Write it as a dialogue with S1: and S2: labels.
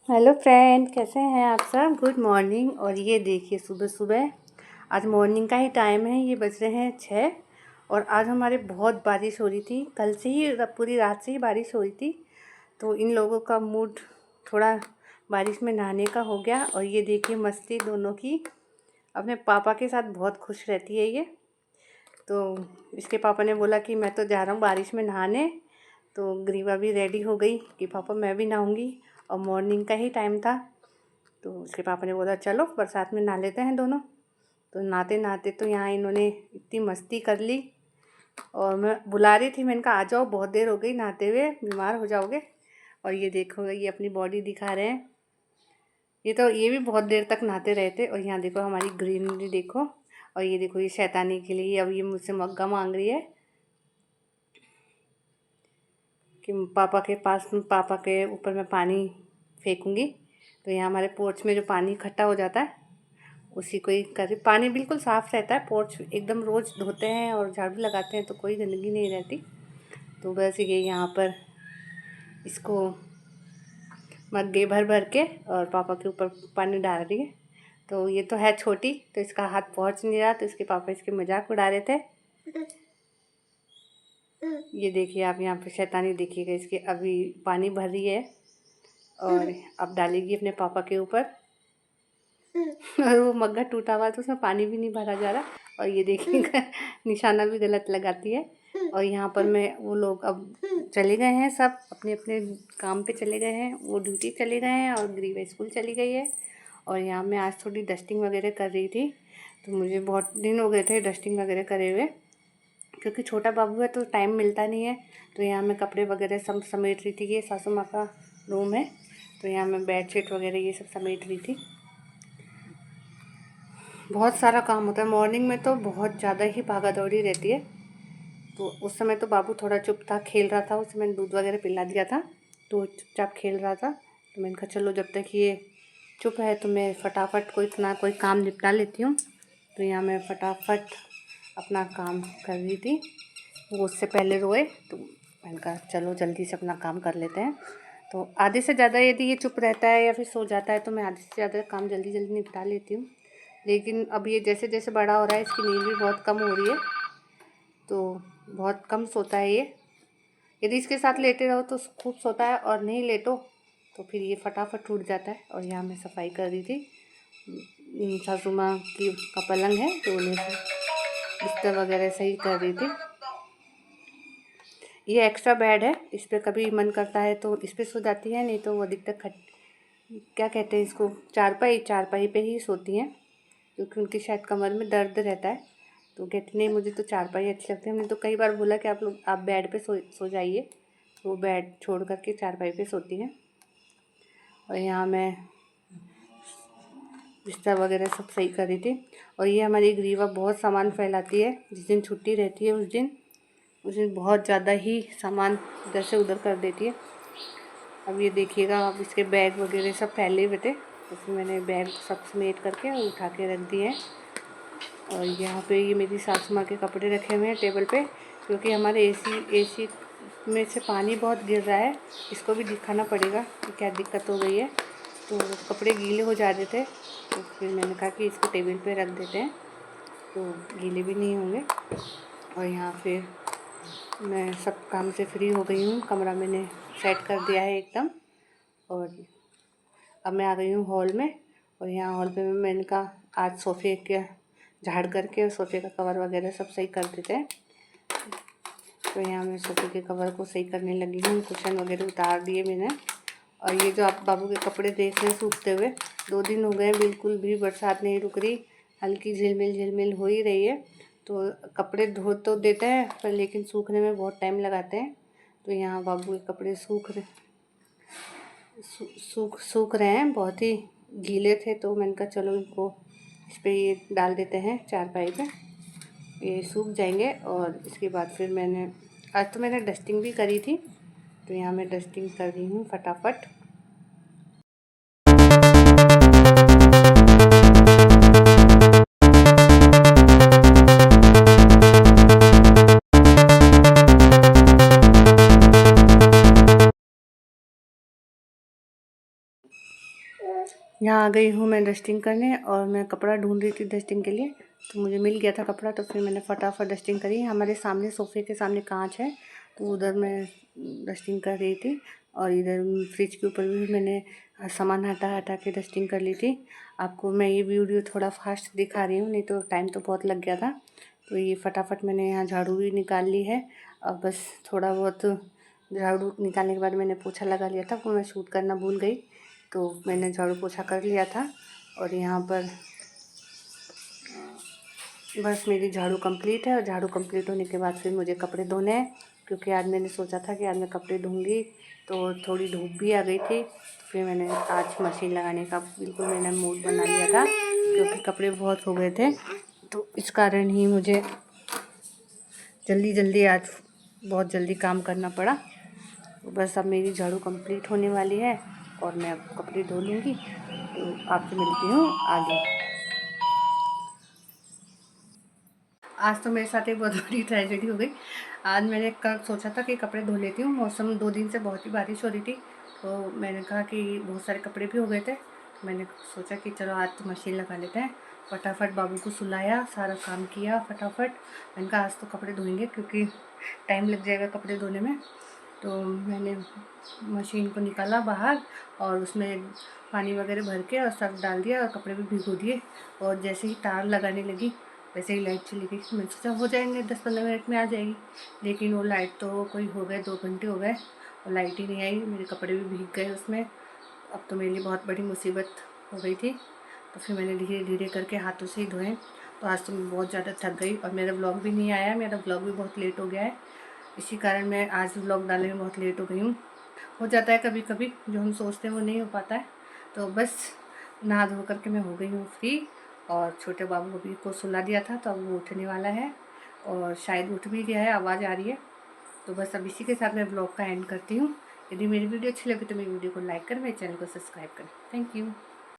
S1: Hello friend, कैसे हैं आप सब। Good morning. और ये देखिए सुबह सुबह आज मॉर्निंग का ही टाइम है। ये बज रहे हैं 6। और आज हमारे बहुत बारिश हो रही थी। कल से ही पूरी रात से ही बारिश हो रही थी। तो इन लोगों का मूड थोड़ा बारिश में नहाने का हो गया। और ये देखिए मस्ती दोनों की। अपने पापा के साथ बहुत खुश रहती है ये। तो इसके पापा ने बोला कि मैं तो जा रहा हूँ बारिश में नहाने। तो ग्रीवा भी रेडी हो गई कि पापा मैं भी नहाऊंगी। और मॉर्निंग का ही टाइम था। तो उसके पापा ने बोला चलो बरसात में नहा लेते हैं दोनों। तो नहाते नहाते तो यहाँ इन्होंने इतनी मस्ती कर ली। और मैं बुला रही थी, मैंने कहा आ जाओ, बहुत देर हो गई नहाते हुए, बीमार हो जाओगे। और ये देखो, ये अपनी बॉडी दिखा रहे हैं। ये भी बहुत देर तक नहाते रहे थे। और यहाँ देखो हमारी ग्रीनरी देखो। और ये देखो ये शैतानी के लिए अब ये मुझसे मग्गा मांग रही है कि पापा के ऊपर मैं पानी फेंकूँगी। तो यहाँ हमारे पोर्च में जो पानी इकट्ठा हो जाता है उसी को ही कर। पानी बिल्कुल साफ़ रहता है, पोर्च एकदम रोज़ धोते हैं और झाड़ू लगाते हैं तो कोई गंदगी नहीं रहती। तो बस ये यहाँ पर इसको मग्गे भर भर के और पापा के ऊपर पानी डाल रही है। तो ये तो है छोटी, तो इसका हाथ पहुँच नहीं रहा, तो इसके पापा इसके मजाक उड़ा रहे थे। ये देखिए आप यहाँ पे शैतानी देखिएगा इसके। अभी पानी भर रही है और अब डालेगी अपने पापा के ऊपर। और वो मग्गा टूटा हुआ है तो उसमें पानी भी नहीं भरा जा रहा। और ये देखिएगा निशाना भी गलत लगाती है। और यहाँ पर वो लोग अब चले गए हैं, सब अपने अपने काम पे चले गए हैं। वो ड्यूटी चले गए हैं और ग्रीवा स्कूल चली गई है। और यहाँ मैं आज थोड़ी डस्टिंग वगैरह कर रही थी। तो मुझे बहुत दिन हो गए थे डस्टिंग वगैरह करे हुए, क्योंकि छोटा बाबू है तो टाइम मिलता नहीं है। तो यहाँ मैं कपड़े वगैरह सब समेट रही थी। ये सासू माँ का रूम है, तो यहाँ मैं बेडशीट वगैरह ये सब समेट रही थी। बहुत सारा काम होता है मॉर्निंग में, तो बहुत ज़्यादा ही भागा दौड़ी रहती है। तो उस समय तो बाबू थोड़ा चुप था, खेल रहा था। उसे मैंने दूध वगैरह पिला दिया था तो चुपचाप खेल रहा था। तो मैंने कहा चलो जब तक ये चुप है तो मैं फटाफट कोई काम निपटा लेती हूँ। तो यहाँ मैं फटाफट अपना काम कर रही थी। वो उससे पहले रोए तो मैंने कहा चलो जल्दी से अपना काम कर लेते हैं। तो आधे से ज़्यादा यदि ये चुप रहता है या फिर सो जाता है तो मैं आधे से ज़्यादा काम जल्दी जल्दी निपटा लेती हूँ। लेकिन अब ये जैसे जैसे बड़ा हो रहा है इसकी नींद भी बहुत कम हो रही है। तो बहुत कम सोता है ये। यदि इसके साथ लेटे रहो तो खूब सोता है, और नहीं लेटो तो फिर ये फटाफट टूट जाता है। और यहाँ मैं सफाई कर रही थी। सासू माँ का पलंग है तो उन्हें बिस्तर वगैरह सही कर रही थी। ये एक्स्ट्रा बेड है, इस पर कभी मन करता है तो इस पर सो जाती है, नहीं तो वो अधिकतर क्या कहते हैं इसको, चारपाई पे ही सोती हैं, क्योंकि उनकी शायद कमर में दर्द रहता है। तो कहती नहीं मुझे तो चारपाई अच्छी लगती है। हमने तो कई बार बोला कि आप बेड पे सो जाइए, तो वो बेड छोड़ करके चारपाई पे सोती हैं। और यहाँ मैं बिस्तर वगैरह सब सही कर रही थी। और ये हमारी ग्रीवा बहुत सामान फैलाती है। जिस दिन छुट्टी रहती है उस दिन बहुत ज़्यादा ही सामान इधर से उधर कर देती है। अब ये देखिएगा, अब इसके बैग वगैरह सब फैले हुए थे, उसमें मैंने बैग सब समेट करके उठा के रख दिए हैं। और यहाँ पे ये मेरी सासू माँ के कपड़े रखे हुए हैं टेबल पे, क्योंकि हमारे एसी में से पानी बहुत गिर रहा है। इसको भी दिखाना पड़ेगा कि क्या दिक्कत हो गई है। तो कपड़े गीले हो जा रहे थे, तो फिर मैंने कहा कि इसको टेबल पे रख देते हैं तो गीले भी नहीं होंगे। और यहाँ फिर मैं सब काम से फ्री हो गई हूँ। कमरा मैंने सेट कर दिया है एकदम। और अब मैं आ गई हूँ हॉल में। और यहाँ हॉल पे मैंने कहा आज सोफ़े के झाड़ करके सोफ़े का कवर वगैरह सब सही कर देते हैं। तो यहाँ मैं सोफ़े के कवर को सही करने लगी हूँ। कुशन वगैरह उतार दिए मैंने। और ये जो आप बाबू के कपड़े देख रहे हैं सूखते हुए, 2 दिन हो गए बिल्कुल भी बरसात नहीं रुक रही, हल्की झिलमिल हो ही रही है। तो कपड़े धो तो देते हैं पर लेकिन सूखने में बहुत टाइम लगाते हैं। तो यहाँ बाबू के कपड़े सूख रहे हैं, बहुत ही गीले थे। तो मैंने कहा चलो इनको इस पर ये डाल देते हैं चारपाई पे, ये सूख जाएंगे। और इसके बाद फिर आज तो मैंने डस्टिंग भी करी थी, तो यहाँ मैं डस्टिंग कर रही हूँ फटाफट। यहाँ आ गई हूँ मैं डस्टिंग करने, और मैं कपड़ा ढूंढ रही थी डस्टिंग के लिए, तो मुझे मिल गया था कपड़ा, तो फिर मैंने फटाफट डस्टिंग करी। हमारे सामने सोफ़े के सामने कांच है, तो उधर मैं डस्टिंग कर रही थी, और इधर फ्रिज के ऊपर भी मैंने सामान हटा हटा के डस्टिंग कर ली थी। आपको मैं ये वीडियो थोड़ा फास्ट दिखा रही हूँ, नहीं तो टाइम तो बहुत लग गया था। तो ये फटाफट मैंने यहाँ झाड़ू भी निकाल ली है। अब बस थोड़ा बहुत झाड़ू निकालने के बाद मैंने पोछा लगा लिया था, वो मैं शूट करना भूल गई, तो मैंने झाड़ू पोछा कर लिया था। और यहाँ पर बस मेरी झाड़ू कंप्लीट है, और झाड़ू कंप्लीट होने के बाद फिर मुझे कपड़े धोने हैं, क्योंकि आज मैंने सोचा था कि आज मैं कपड़े धोऊंगी, तो थोड़ी धूप भी आ गई थी, तो फिर मैंने आज मशीन लगाने का बिल्कुल मैंने मूड बना लिया था, क्योंकि कपड़े बहुत हो गए थे, तो इस कारण ही मुझे जल्दी आज बहुत जल्दी काम करना पड़ा। तो बस अब मेरी झाड़ू कंप्लीट होने वाली है, और मैं अब कपड़े धो लूँगी, तो आपसे मिलती हूँ आगे। आज तो मेरे साथ एक बहुत बड़ी ट्रेजेडी हो गई। आज मैंने कल सोचा था कि कपड़े धो लेती हूँ, मौसम 2 दिन से बहुत ही बारिश हो रही थी, तो मैंने कहा कि बहुत सारे कपड़े भी हो गए थे, तो मैंने सोचा कि चलो आज तो मशीन लगा लेते हैं। फटाफट बाबू को सुलाया, सारा काम किया फटाफट। मैंने कहा आज तो कपड़े धोएंगे, क्योंकि टाइम लग जाएगा कपड़े धोने में। तो मैंने मशीन को निकाला बाहर, और उसमें पानी वगैरह भर के और सर्फ डाल दिया, और कपड़े भी भिगो दिए। और जैसे ही तार लगाने लगी वैसे ही लाइट चली गई। मैंने सोचा हो जाएंगे 10-15 मिनट में आ जाएगी, लेकिन वो लाइट तो कोई हो गए 2 घंटे हो गए और लाइट ही नहीं आई। मेरे कपड़े भी भीग गए उसमें। अब तो मेरे लिए बहुत बड़ी मुसीबत हो गई थी, तो फिर मैंने धीरे धीरे करके हाथों से ही धोए। तो आज तो मैं बहुत ज़्यादा थक गई, और मेरा व्लॉग भी नहीं आया, मेरा व्लॉग भी बहुत लेट हो गया है। इसी कारण मैं आज व्लॉग डालने में बहुत लेट हो गई हूँ। हो जाता है कभी कभी, जो हम सोचते हैं वो नहीं हो पाता है। तो बस नहा धो करके मैं हो गई हूँ फ्री, और छोटे बाबू अभी को सुला दिया था, तो अब वो उठने वाला है, और शायद उठ भी गया है, आवाज़ आ रही है। तो बस अब इसी के साथ मैं ब्लॉग का एंड करती हूँ। यदि मेरी वीडियो अच्छी लगी तो मेरी वीडियो को लाइक करें, मेरे चैनल को सब्सक्राइब करें। Thank you.